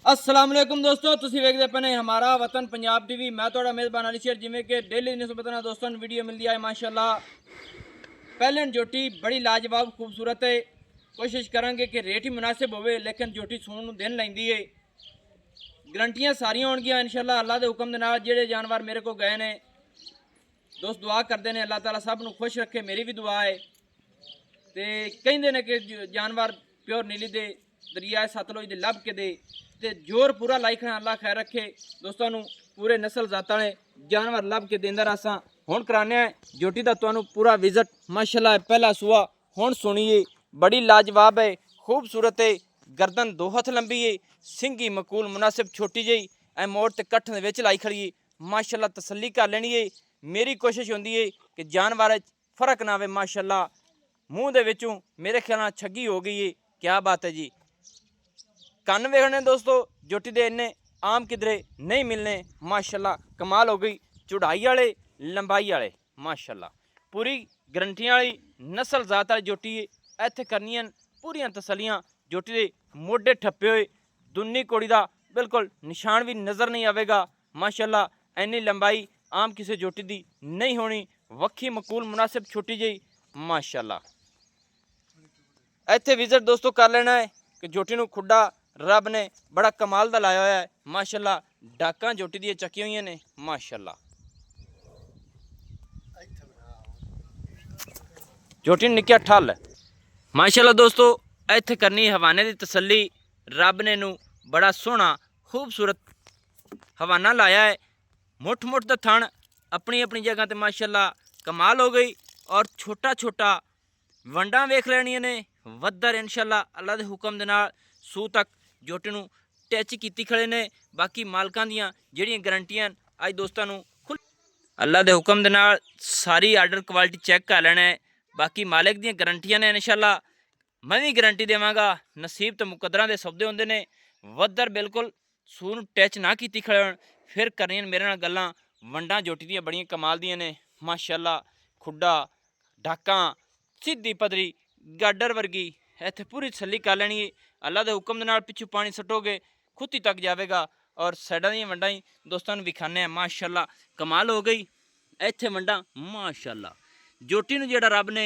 अस्सलाम वालेकुम दोस्तों, तुसी वेखदे पने हमारा वतन पंजाब टीवी। मैं थोड़ा मेज़बान अली शेर। जिमें कि डेली निस्बत ना दोस्तों वीडियो मिलती है माशाल्लाह। पहले जोटी बड़ी लाजवाब खूबसूरत है। कोशिश करांगे कि रेट ही मुनासिब होवे, लेकिन जोटी सून दिन लैंदी है। गारंटियां सारियां होणगियां इंशाल्लाह अल्लाह दे हुक्म दे नाल। जेड़े जानवर मेरे को गए ने दोस्त दुआ करते हैं अल्लाह ताला सब नूं खुश रखे, मेरी भी दुआ है। तो कहिंदे ने कि जानवर प्योर नीली दे दरिया सतलुज दे लभ के दे ते जोर पूरा लाई खड़ा। अल्लाह खैर रखे दोस्तों नूं पूरे नस्ल जातां ने जानवर लभ के देंदा रहां। हुण कराने जोटी दा तुहानूं पूरा विजिट माशाल्लाह। पहला सूआ हुण सुनिए, बड़ी लाजवाब है, खूबसूरत है। गर्दन 2 हथ लंबी है, सिंगी मकूल मुनासिब छोटी जी ए मोड़ ते कट्ठ दे विच लाई खड़ी है माशाल्लाह। तसल्ली कर लेनी है। मेरी कोशिश होंदी है कि जानवर फर्क ना आवे माशाल्लाह। मूँह दे विचों मेरे ख्याल नाल छग्गी हो गई है। क्या बात है जी। कन्न वेखने दोस्तों जोटी दे इन्ने आम किधरे नहीं मिलने माशाल्लाह। कमाल हो गई, चौड़ाई वाले लंबाई वाले माशाल्लाह। पूरी गारंटियां वाली नस्ल जात वाली जोटी है। इत्थे करनियां पूरियां तसलियां। जोटी दे मोढे ठप्पे हुए, दुन्नी कोड़ी दा बिल्कुल निशान भी नज़र नहीं आवेगा माशाल्लाह। इन्नी लंबाई आम किसी जोटी दी नहीं होनी। वक्खी मकूल मुनासिब छोटी जी माशाल्लाह। इत्थे विजिट दोस्तों कर लेना है कि जोटी नूं खुड्डा रब ने बड़ा कमाल दा लाया होया है माशाल्लाह। डाकां जोटी दी चक्की हुई ने माशाल्लाह। जोटी निक्या ठल माशाल्लाह दोस्तों। इत्थे करनी हवाने की तसल्ली। रब ने नूं बड़ा सोहना खूबसूरत हवाना लाया है। मुठ मुठ दा थण अपनी अपनी जगह ते माशाल्लाह कमाल हो गई। और छोटा छोटा वंडा वेख लेनियां ने वद्दर इंशाल्लाह अल्लाह दे हुक्म दे नाल सूह तक जोटी नूं टच कीती खड़े ने। बाकी मालकां दियां जिहड़ियां गारंटियां अज दोस्तां नूं खुल अल्लाह दे हुक्म दे नाल सारी आर्डर क्वालिटी चैक कर लेना है। बाकी मालिक दियां गारंटियां ने इंशाल्लाह। मैं भी गारंटी देवांगा। नसीब तो मुकद्दरां दे सौदे हुंदे ने। वद्दर बिल्कुल सूह नूं टच ना कीती खड़े होण फिर करनियां मेरे नाल गल्लां। वंडां जोटी दियां बड़ियां कमाल दियां ने माशाल्लाह। खुड्डा ढाकां सीधी पदरी गाडर वर्गी इत्थे पूरी तसल्ली कर लैनी है। अल्लाह के हुक्म दे नाल पिछू पानी सटोगे खुत्ती तक जाएगा। और साइडा दी वंडा ही दोस्तों विखाने माशाल्लाह। कमाल हो गई इत्थे वंडा माशाल्लाह। जोटी नूं जिहड़ा रब ने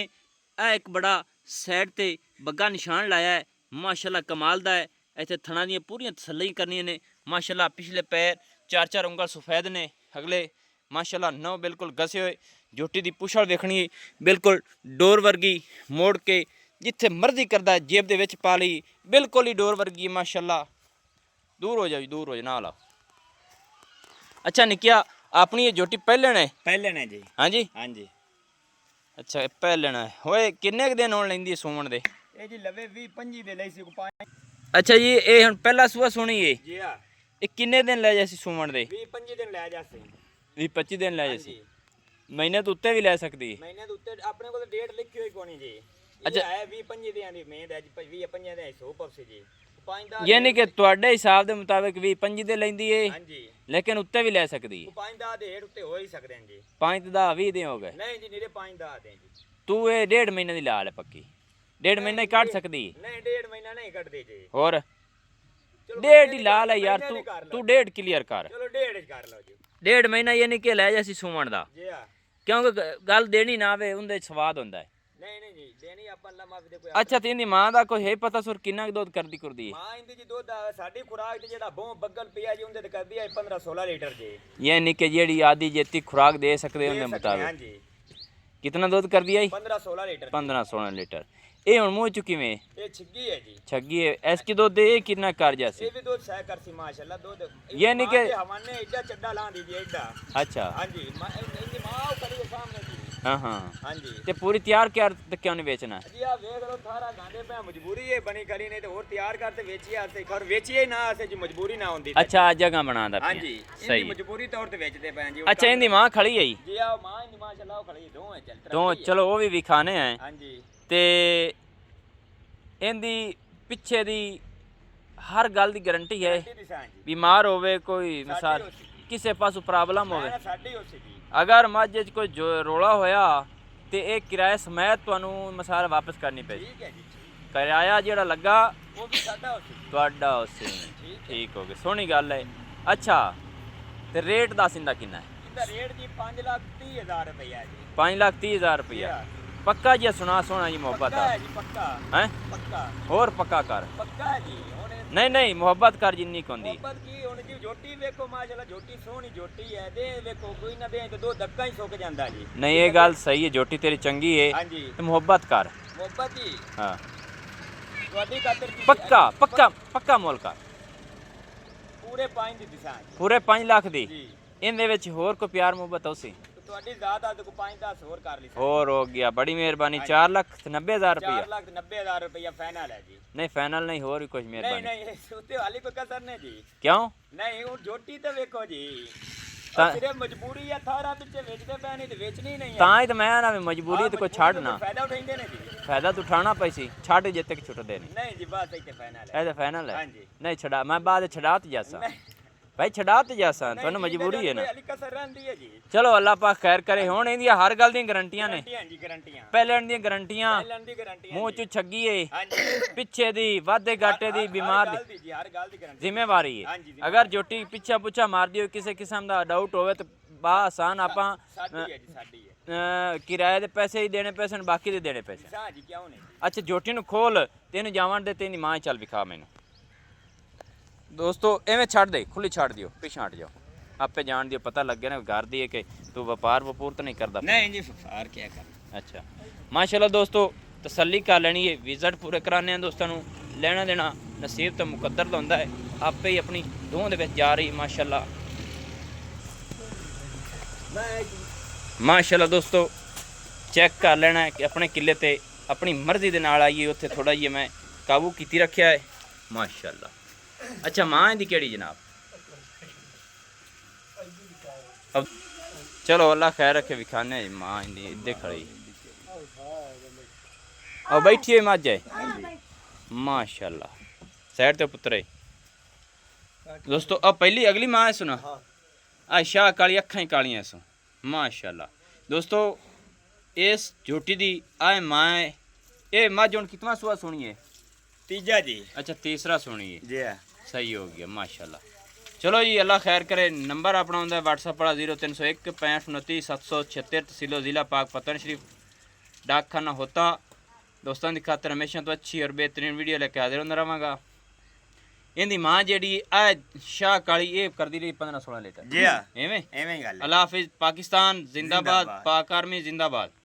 एक बड़ा साइड ते बग्गा निशान लाया है माशाल्लाह। कमाल दा है। इत्थे थणा दियां पूरियां तसल्ली करनियां ने माशाल्लाह। पिछले पैर 4-4 उंगल सफेद ने, अगले माशाल्लाह 9 बिल्कुल घसे हुए। जोटी दी पुछड़ वेखनी बिल्कुल डोर वर्गी मोड़ के जिथे मर्जी करता है जेब दे विच पा ली। बिल्कुल ही डोर वर्गी माशाल्लाह। दूर हो जाओ, दूर हो जा ना ला। अच्छा निकिया अपनी ये जोटी पहले ने जी। हाँ जी हाँ जी। अच्छा पहले ने होए किन्ने क दिन होण लैंदी सूमण दे? ये जी लवे 20-25 दे लई सी को 5। अच्छा जी ये हुण पहला सूआ सुनी है। जी हां। ये किन्ने दिन लै जासी सूमण दे? 20-25 दिन ले जासे। 20-25 दिन लै हाँ जासी। जी। महीने तो उत्ते भी लै सकदी? महीने दे उत्ते अपने कोल डेट लिखी होई कोनी जी। अच्छा है 20-25 दियां दी मेद अज 20-25 दे 100 पवसे जी। 5 यानी कि तुहाडे हिसाब दे मुताबिक 20-25 दे लैंदी है। हाँ जी। लेकिन उत्ते भी लै सकदी है। 5 दे हेठ उत्ते हो ही सकदे हैं जी। 5-10-20 दिन हो गए। नहीं जी नीरे 5 दे जी। तू ये 1.5 महीने की ला ले पक्की? 1.5 महीने काट सकदी? नहीं 1.5 महीना नहीं कट दे जी। और चलो 1.5 ही ला ले यार। तू 1.5 क्लियर कर। चलो 1.5 कर लो जी। 1.5 महीना यानी कि लै जासी सूमण दा। जी हां। क्योंकि गल देनी ना आवे उंदे स्वाद हुंदा है। नहीं जी देनी अपन लम्मा भी दे कोई। अच्छा ते इंदी मां दा कोई है पता सुर किन्ना दुध करदी कुरदी है? मां इंदी जी दुध साडी खुराक ते जेड़ा बों बगल पिया जी उंदे ते करदी है 15-16 लीटर जी। यानी कि जेड़ी आदि जेती खुराक दे सकदे उंदे हां मुताबिक जी। कितना दूध कर दिया? 15-16 लीटर। 15-16 लीटर। ये हुण मूँह चुकी में ये छिग्गी है जी। छगी है इसकी दूध ये कितना कर जासी? ये भी दूध सह करसी माशाल्लाह दूध। यानी कि हमाने एडा चड्डा ला दी जी एडा। अच्छा हां जी इंदी मां खड़ी है सामने जी। हाँ हाँ हां जी। ते पूरी तैयार कर ते क्यों नहीं बेचना? जी आ देख लो थारा गांडे पे मजबूरी है बनी करी नहीं तो और तैयार करते बेचिए आसे खर बेचिए ना आसे जी मजबूरी ना होंदी। अच्छा जगह बनांदा हां जी सही मजबूरी तौर ते बेचदे पे जी। अच्छा इंदी मां खड़ी है जी आ मां इंदी माशाल्लाह खड़ी दो है चल तो चलो वो भी विखाने हैं। हां जी। ते इंदी पिछे दी हर गल दी गारंटी है? बीमार होवे कोई मिसाल किसी पासों प्रॉब्लम होवे अगर मझ च कोई जो रोला होया तो एक किराए समेत तुहानू मिसाल वापस करनी पे? ਕਿਰਾਇਆ ਜਿਹੜਾ ਲੱਗਾ ਉਹ ਵੀ ਸਾਡਾ ਉਸੇ ਤੁਹਾਡਾ ਉਸੇ ਨੇ। ਠੀਕ ਹੋ ਗਿਆ, ਸੋਹਣੀ ਗੱਲ ਹੈ। ਅੱਛਾ ਤੇ ਰੇਟ ਦੱਸ ਇੰਦਾ ਕਿੰਨਾ ਹੈ? ਇਹਦਾ ਰੇਟ ਜੀ 5,30,000 ਰੁਪਇਆ ਜੀ। 5,30,000 ਰੁਪਇਆ ਪੱਕਾ ਜੀ? ਸੁਣਾ ਸੋਹਣਾ ਜੀ ਮੁਹੱਬਤ ਪੱਕਾ ਆ ਹੈ ਜੀ, ਪੱਕਾ ਹੈ। ਪੱਕਾ ਹੋਰ ਪੱਕਾ ਕਰ। ਪੱਕਾ ਹੈ ਜੀ। ਹੁਣ ਨਹੀਂ ਨਹੀਂ ਮੁਹੱਬਤ ਕਰ ਜਿੰਨੀ ਕੁ ਹੁੰਦੀ। ਮੁਹੱਬਤ ਕੀ ਹੁਣ ਜੀ, ਝੋਟੀ ਵੇਖੋ ਮਾਸ਼ਾਅੱਲਾ, ਝੋਟੀ ਸੋਹਣੀ ਝੋਟੀ ਹੈ। ਦੇ ਵੇਖੋ ਕੋਈ ਨਾ ਦੇ ਤੇ ਦੋ ਧੱਕਾ ਹੀ ਸੁੱਕ ਜਾਂਦਾ ਜੀ। ਨਹੀਂ ਇਹ ਗੱਲ ਸਹੀ ਹੈ, ਝੋਟੀ ਤੇਰੀ ਚੰਗੀ ਹੈ ਹਾਂਜੀ ਤੇ ਮੁਹੱਬਤ ਕਰ। ਮੁਹੱਬਤ ਜੀ ਹਾਂ ਤੁਹਾਡੀ ਖਾਤਰ ਜੀ ਪੱਕਾ ਪੱਕਾ ਪੱਕਾ ਮੁੱਲ ਕਰ। ਪੂਰੇ 5 ਦੀ ਦਿਸ਼ਾ ਜੀ। ਪੂਰੇ 5 ਲੱਖ ਦੀ। ਜੀ ਇਹਦੇ ਵਿੱਚ ਹੋਰ ਕੋਈ ਪਿਆਰ ਮੁਹੱਬਤ ਹੋਸੀ? ਤੁਹਾਡੀ ਜ਼ਾਤ ਆ ਤੇ ਕੋ 5-10 ਹੋਰ ਕਰ ਲਈ। ਹੋਰ ਹੋ ਗਿਆ, ਬੜੀ ਮਿਹਰਬਾਨੀ। 4,90,000 ਰੁਪਇਆ। 4,90,000 ਰੁਪਇਆ ਫਾਈਨਲ ਹੈ ਜੀ। ਨਹੀਂ ਫਾਈਨਲ ਨਹੀਂ, ਹੋਰ ਵੀ ਕੁਝ ਨਹੀਂ ਮਿਹਰਬਾਨੀ। ਨਹੀਂ ਸੁੱਤੇ ਵਾਲੀ ਕੋਈ ਕਸਰ ਨਹੀਂ ਜੀ। ਕਿਉਂ? ਨਹੀਂ ਹੁਣ ਝੋਟੀ ਤੇ ਵੇਖੋ ਜੀ, ਤਾਂ- ਸਿਰਫ ਮਜਬੂਰੀ ਆ, ਥਾਰਾ ਪਿੱਛੇ ਵੇਚਦੇ ਪਏ ਨਹੀਂ ਤੇ ਵੇਚਣੀ ਨਹੀਂ ਹੈ। ਤਾਂ ਹੀ ਤਾਂ ਮੈਂ ਨਾ ਵੀ ਮਜਬੂਰੀ ਤੇ ਕੋਈ ਛੱਡ ਨਾ। ਫਾਇਦਾ ਉਠਾਉਂਦੇ ਨੇ ਜੀ। ਫਾਇਦਾ ਤਾਂ ਉਠਾਣਾ ਪਈ ਸੀ, ਛੱਡ ਜਿੱਤੇ ਕਿ ਛੁੱਟਦੇ ਨਹੀਂ। ਨਹੀਂ ਜੀ ਬਾਤ ਇੱਥੇ ਫਾਈਨਲ ਹੈ। ਇਹ ਤਾਂ ਫਾਈਨਲ ਹੈ। ਹਾਂਜੀ। ਨਹੀਂ ਛਡਾ, ਮੈਂ ਬਾਅਦ ਛਡਾ ਤੇ ਜਾਸਾਂ ਨਹੀਂ ਭਾਈ, ਛਡਾ ਤੇ ਜਾਸਾਂ, ਨਹੀਂ ਤੁਹਾਨੂੰ ਜੀ, ਮਜਬੂਰੀ ਹੈ ਨਾ। ਵਾਲੀ ਕਸਰ ਰਹਿੰਦੀ ਹੈ ਜੀ। ਚਲੋ ਅੱਲਾਹ ਪਾਕ ਖੈਰ ਕਰੇ। ਹੁਣ ਇਹਦੀਆਂ ਹਰ ਗੱਲ ਦੀਆਂ ਗਰੰਟੀਆਂ ਨੇ। ਗਰੰਟੀਆਂ ਜੀ, ਗਰੰਟੀਆਂ। ਪਹਿਲਣ ਦੀਆਂ ਗਰੰਟੀਆਂ, ਪਹਿਲਾਂ ਦੀ ਗਰੰਟੀ ਮੂੰਹ ਚ ਛੱਗੀ ਏ, ਹਾਂਜੀ। ਪਿੱਛੇ ਦੀ ਵਾਧੇ ਘਾਟੇ ਦੀ, ਬਿਮਾਰ ਹਰ ਦੀ ਗੱਲ ਦੀ ਜੀ, ਹਰ ਗੱਲ ਦੀ ਗਰੰਟੀ। ਜ਼ਿੰਮੇਵਾਰੀ ਹੈ। ਹਾਂਜੀ, ਅਗਰ ਜੋਟੀ ਪਿੱਛਾ ਪੁੱਛਾ ਮਾਰਦੀ ਹੋਏ, ਕਿਸੇ ਕਿਸਮ ਦਾ ਡਾਊਟ ਹੋਵੇ ਤਾਂ ਬਾ ਆਸਾਨ ਆਪਾਂ ਸਾਡੀ ਹੈ ਜੀ, ਸਾਡੀ ਹੈ। ਕਿਰਾਏ ਦੇ ਪੈਸੇ ਹੀ ਦੇਣੇ ਪੈਸੇ ਨੇ, ਬਾਕੀ ਦੇ ਦੇਣੇ ਪੈਸੇ। ਸਾਂ ਜੀ ਕਿਉਂ ਨਹੀਂ ਜੀ। ਅੱਛਾ ਜੋਟੀ ਨੂੰ ਖੋਲ, ਤੈਨੂੰ ਜਾਵਣ ਦੇ, ਤੇਰੀ ਮਾਂ ਚੱਲ ਵਿਖਾ ਮੈਨੂੰ। ਦੋਸਤੋ ਐਵੇਂ ਛੱਡ ਦੇ, ਖੁੱਲੀ ਛੱਡ ਦਿਓ, ਪਿੱਛੇ ਹਟ ਜਾਓ, ਆਪੇ ਜਾਣ ਦਿਓ, ਪਤਾ ਲੱਗ ਗਿਆ ਨਾ ਘਰ ਦੀ ਹੈ ਕਿ ਤੂੰ ਵਪਾਰ ਵਪੂਰ ਤਾਂ ਨਹੀਂ ਕਰਦਾ। ਨਹੀਂ ਜੀ ਫਾਰ ਕੀ ਕਰ। ਅੱਛਾ ਮਾਸ਼ਾਅੱਲਾ ਦੋਸਤੋ, ਤਸੱਲੀ ਕਰ ਲੈਣੀ ਹੈ। ਵਿਜ਼ਿਟ ਪੂਰੇ ਕਰਾਣੇ ਆ ਦੋਸਤਾਂ ਨੂੰ, ਲੈਣਾ ਦੇਣਾ ਨਸੀਬ ਤਾਂ ਮੁਕੱਦਰ ਦਾ ਹੁੰਦਾ ਹੈ। ਆਪੇ ਹੀ ਆਪਣੀ ਦੋਹਾਂ ਦੇ ਵਿੱਚ ਜਾ ਰਹੀ ਮਾਸ਼ਾਅੱਲਾ। ਮਾਸ਼ਾਅੱਲਾ ਦੋਸਤੋ ਚੈੱਕ ਕਰ ਲੈਣਾ ਹੈ ਕਿ ਆਪਣੇ ਕਿੱਲੇ ਤੇ ਆਪਣੀ ਮਰਜ਼ੀ ਦੇ ਨਾਲ ਆਈਏ, ਉੱਥੇ ਥੋੜਾ ਜਿਹਾ ਮੈਂ ਕਾਬੂ ਕੀਤੀ ਰੱਖਿਆ ਹੈ ਮਾਸ਼ਾਅੱਲਾ। ਅੱਛਾ ਮਾਂ ਇਹਦੀ ਕਿਹੜੀ ਜਨਾਬ? ਅਬ ਚਲੋ ਅੱਲਾ ਖੈਰ ਰੱਖੇ, ਵਿਖਾਣੇ ਮਾਂ ਇਹਦੀ ਇੱਦੇ ਖੜੀ ਆ, ਬੈਠੀ ਹੋਈ ਮੱਝ ਹੈ ਮਾਸ਼ਾਅੱਲਾ। ਸਾਈਡ ਤੇ ਪੁੱਤਰੇ ਦੋਸਤੋ, ਆ ਪਹਿਲੀ ਅਗਲੀ ਮਾਂ ਹੈ ਸੁਣਾ। ਆ ਸ਼ਾਹ ਕਾਲੀ, ਅੱਖਾਂ ਹੀ ਕਾਲੀਆਂ ਸੋ ਮਾਸ਼ਾਅੱਲਾ। ਦੋਸਤੋ ਇਸ ਝੋਟੀ ਦੀ ਆ ਮਾਂ ਹੈ। ਇਹ ਮੱਝ ਹੁਣ ਕਿਤਨਾ ਸੁਆ ਸੁਣੀ ਹੈ? ਤੀਜਾ ਜੀ। ਅੱਛਾ ਤੀसरा ਸੁਣੀ ਹੈ ਜੀ ਹਾਂ। सही हो गया माशाल्लाह। चलो जी अल्लाह खैर करे। नंबर अपना होंगे व्हाट्सअप वाला 0301 65 29 776 तहसीलो ज़िला पाक पतन शरीफ डाकखाना होता। दोस्तों की खातर हमेशा तो अच्छी और बेहतरीन वीडियो लेके हाजिर होंदा रहांगा। इहदी मां जेड़ी आ शाह काली ये करदी रही 15-16 लीटर। जी हां एवें एवें ही गल है। अल्लाह हाफिज़। पाकिस्तान जिंदाबाद, पाक आर्मी जिंदाबाद।